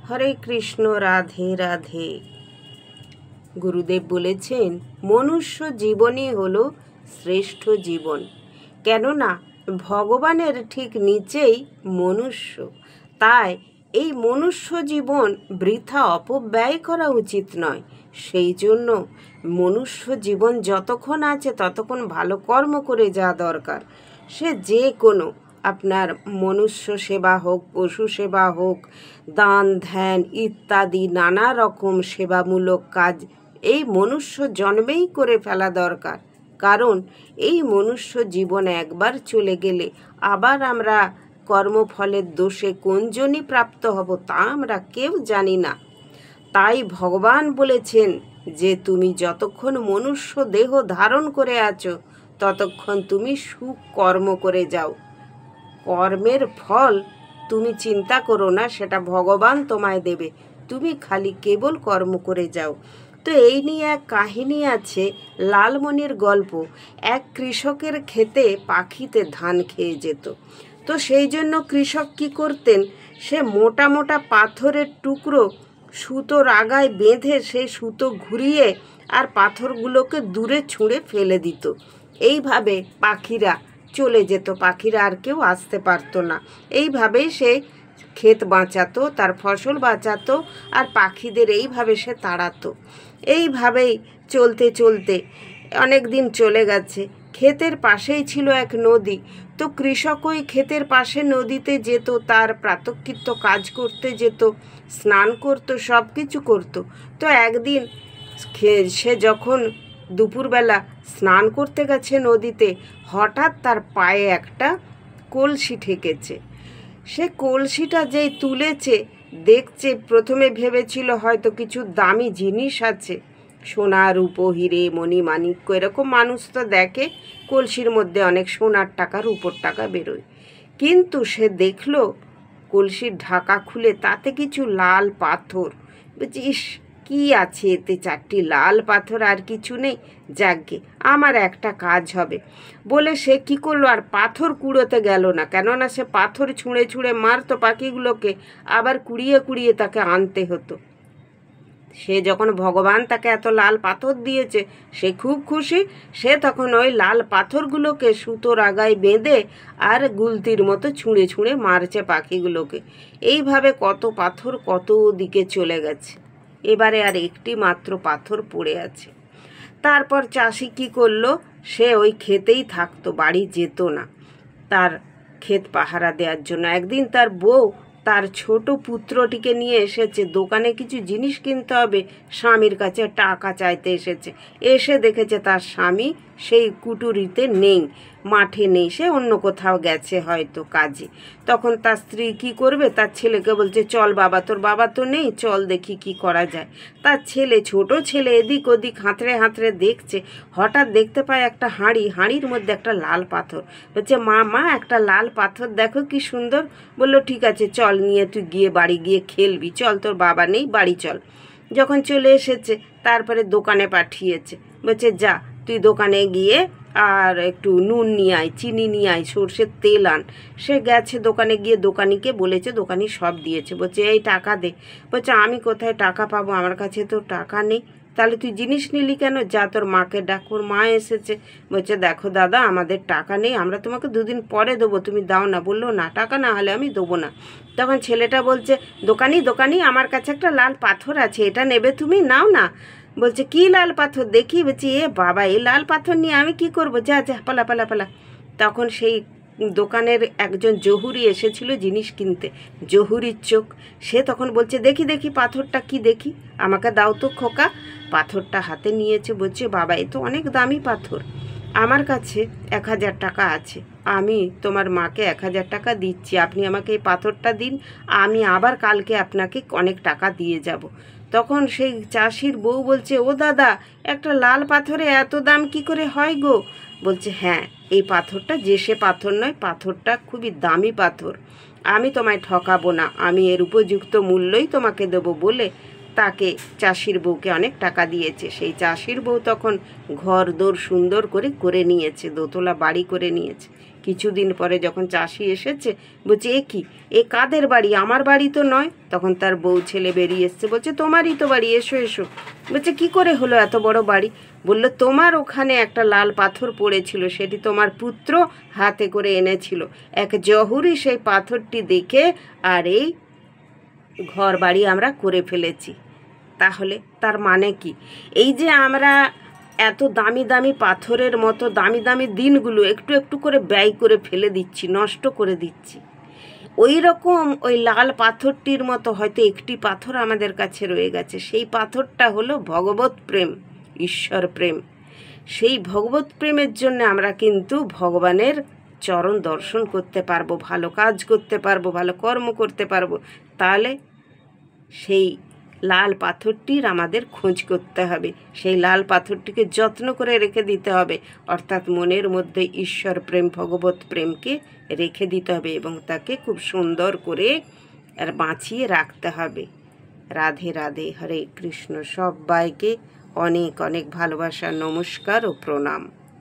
হরে কৃষ্ণ, রাধে রাধে। গুরুদেব বলেছেন মনুষ্য জীবনই হলো শ্রেষ্ঠ জীবন, কেননা ভগবানের ঠিক নিচেই মনুষ্য। তাই এই মনুষ্য জীবন বৃথা অপব্যয় করা উচিত নয়। সেই জন্য মনুষ্য জীবন যতক্ষণ আছে ততক্ষণ ভালো কর্ম করে যাওয়া দরকার। সে যে কোনো আপনার মনুষ্য সেবা হোক, পশু সেবা হোক, দান ধ্যান ইত্যাদি নানা রকম সেবামূলক কাজ এই মনুষ্য জন্মেই করে ফেলা দরকার। কারণ এই মনুষ্য জীবন একবার চলে গেলে আবার আমরা কর্মফলের দোষে কোন জনই প্রাপ্ত হব তা আমরা কেউ জানি না। তাই ভগবান বলেছেন যে তুমি যতক্ষণ মনুষ্য দেহ ধারণ করে আছো ততক্ষণ তুমি সুকর্ম করে যাও। কর্মের ফল তুমি চিন্তা করো না, সেটা ভগবান তোমায় দেবে, তুমি খালি কেবল কর্ম করে যাও। তো এই নিয়ে এক কাহিনী আছে, লালমনির গল্প। এক কৃষকের ক্ষেতে পাখিতে ধান খেয়ে যেত। তো সেই জন্য কৃষক কি করতেন, সে মোটা মোটা পাথরের টুকরো সুতোর আগায় বেঁধে সেই সুতো ঘুরিয়ে আর পাথরগুলোকে দূরে ছুঁড়ে ফেলে দিত। এইভাবে পাখিরা চলে যেত, পাখিরা আর কেউ আসতে পারতো না। এইভাবেই সে ক্ষেত বাঁচাতো, তার ফসল বাঁচাতো, আর পাখিদের এইভাবে সে তাড়াতো। এইভাবেই চলতে চলতে অনেক দিন চলে গেছে। ক্ষেতের পাশেই ছিল এক নদী। তো কৃষক ওই ক্ষেতের পাশে নদীতে যেত, তার প্রাতঃকৃত্য কাজ করতে যেত, স্নান করতো, সব কিছু করতো। তো একদিন সে যখন দুপুরবেলা স্নান করতে গেছে নদীতে, হঠাৎ তার পায়ে একটা কলসি ঠেকেছে। সে কলসিটা যেই তুলেছে, দেখছে, প্রথমে ভেবেছিল হয়তো কিছু দামি জিনিস আছে, সোনা রূপো হিরে মণি মাণিক্য, এরকম মানুষ তো দেখে কলসির মধ্যে অনেক সোনার টাকা রূপোর টাকা বেরোয়। কিন্তু সে দেখলো কলসির ঢাকা খুলে তাতে কিছু লাল পাথর। বলছি, ইস, কি আছে এতে, চারটি লাল পাথর, আর কিছু নেই, যাকগে আমার একটা কাজ হবে বলে সে কি করলো, আর পাথর কুড়োতে গেল না, কেননা সে পাথর ছুঁড়ে ছুঁড়ে মারতো পাখিগুলোকে, আবার কুড়িয়ে কুড়িয়ে তাকে আনতে হতো। সে যখন ভগবান তাকে এত লাল পাথর দিয়েছে, সে খুব খুশি। সে তখন ওই লাল পাথরগুলোকে সুতোর আগায় বেঁধে আর গুলতির মতো ছুঁড়ে ছুঁড়ে মারছে পাখিগুলোকে। এইভাবে কত পাথর কত দিকে চলে গেছে, এবারে আর একটি মাত্র পাথর পড়ে আছে। তারপর চাষি কি করলো, সে ওই ক্ষেতেই থাকতো, বাড়ি যেত না তার ক্ষেত পাহারা দেওয়ার জন্য। একদিন তার বউ তার ছোট পুত্রটিকে নিয়ে এসেছে, দোকানে কিছু জিনিস কিনতে হবে, স্বামীর কাছে টাকা চাইতে এসেছে। এসে দেখেছে তার স্বামী সেই কুটুরিতে নেই, মাঠে নেই, সে অন্য কোথাও গেছে হয়তো কাজে। তখন তার স্ত্রী কি করবে, তার ছেলেকে বলছে, চল বাবা, তোর বাবা তো নেই, চল দেখি কি করা যায়। তার ছেলে, ছোট ছেলে, এদিক ওদিক হাতড়ে হাতড়ে দেখছে। হঠাৎ দেখতে পায় একটা হাঁড়ি, হাঁড়ির মধ্যে একটা লাল পাথর। বলছে, মা মা, একটা লাল পাথর দেখো কি সুন্দর। বললো, ঠিক আছে, চল নিয়ে তুই গিয়ে বাড়ি গিয়ে খেলবি, চল, তোর বাবা নেই, বাড়ি চল। যখন চলে এসেছে, তারপরে দোকানে পাঠিয়েছে, বলছে, যা তুই দোকানে গিয়ে আর একটু নুন নিয়ে আয়, চিনি নিয়ে আয়, সর্ষের তেল আন। সে গেছে দোকানে গিয়ে দোকানিকে বলেছে, দোকানি সব দিয়েছে। বলছে, এই টাকা দে। বলছে, আমি কোথায় টাকা পাবো, আমার কাছে তো টাকা নেই। তাহলে তুই জিনিস নিলি কেন, যা তোর মাকে ডাক, ওর মা এসেছে। বলছে, দেখো দাদা, আমাদের টাকা নেই, আমরা তোমাকে দুদিন পরে দেবো, তুমি দাও না। বললো, না, টাকা না হলে আমি দেবো না। তখন ছেলেটা বলছে, দোকানি দোকানি, আমার কাছে একটা লাল পাথর আছে, এটা নেবে তুমি, নাও না। বলছে, কি লাল পাথর দেখি। বলছি, এ বাবা, এই লাল পাথর নিয়ে আমি কি করব, যা যা, পালা পালা পালা। তখন সেই দোকানের একজন জহুরি এসেছিল জিনিস কিনতে, জহুরির চোখ। সে তখন বলছে, দেখি দেখি পাথরটা কি দেখি, আমাকে দাও তো খোকা। পাথরটা হাতে নিয়েছে, বলছে, বাবা, এ তো অনেক দামি পাথর, আমার কাছে 1000 টাকা আছে, আমি তোমার মাকে 1000 টাকা দিচ্ছি, আপনি আমাকে এই পাথরটা দিন, আমি আবার কালকে আপনাকে অনেক টাকা দিয়ে যাব। তখন সেই চাষির বউ বলছে, ও দাদা, একটা লাল পাথরে এত দাম কি করে হয় গো? বলছে, হ্যাঁ, এই পাথরটা যে সে পাথর নয়, পাথরটা খুবই দামি পাথর, আমি তোমায় ঠকাবো না, আমি এর উপযুক্ত মূল্যই তোমাকে দেবো বলে তাকে, চাষির বউকে অনেক টাকা দিয়েছে। সেই চাষির বউ তখন ঘর দোর সুন্দর করে করে নিয়েছে, দোতলা বাড়ি করে নিয়েছে। কিছুদিন পরে যখন চাষি এসেছে, বলছে এ কি, এ কাদের বাড়ি, আমার বাড়ি তো নয়। তখন তার বউ ছেলে বেরিয়ে এসছে, বলছে তোমারই তো বাড়ি, এসো এসো। বলছে কি করে হলো এত বড় বাড়ি? বললো তোমার ওখানে একটা লাল পাথর পড়েছিল, সেটি তোমার পুত্র হাতে করে এনেছিল। এক জহুরি সেই পাথরটি দেখে আর এই ঘর বাড়ি আমরা করে ফেলেছি। তাহলে তার মানে কি? এই যে আমরা এত দামি দামি পাথরের মতো দামি দামি দিনগুলো একটু একটু করে ব্যয় করে ফেলে দিচ্ছি, নষ্ট করে দিচ্ছি। ওই রকম ওই লাল পাথরটির মতো হয়তো একটি পাথর আমাদের কাছে রয়ে গেছে। সেই পাথরটা হলো ভগবত প্রেম, ঈশ্বর প্রেম। সেই ভগবত প্রেমের জন্য আমরা কিন্তু ভগবানের চরণ দর্শন করতে পারবো, ভালো কাজ করতে পারবো, ভালো কর্ম করতে পারবো। তাহলে সেই লাল পাথরটির আমাদের খোঁজ করতে হবে, সেই লাল পাথরটিকে যত্ন করে রেখে দিতে হবে, অর্থাৎ মনের মধ্যে ঈশ্বর প্রেম, ভগবত প্রেমকে রেখে দিতে হবে এবং তাকে খুব সুন্দর করে আর বাঁচিয়ে রাখতে হবে। রাধে রাধে, হরে কৃষ্ণ। সবাইকে অনেক অনেক ভালোবাসা, নমস্কার ও প্রণাম।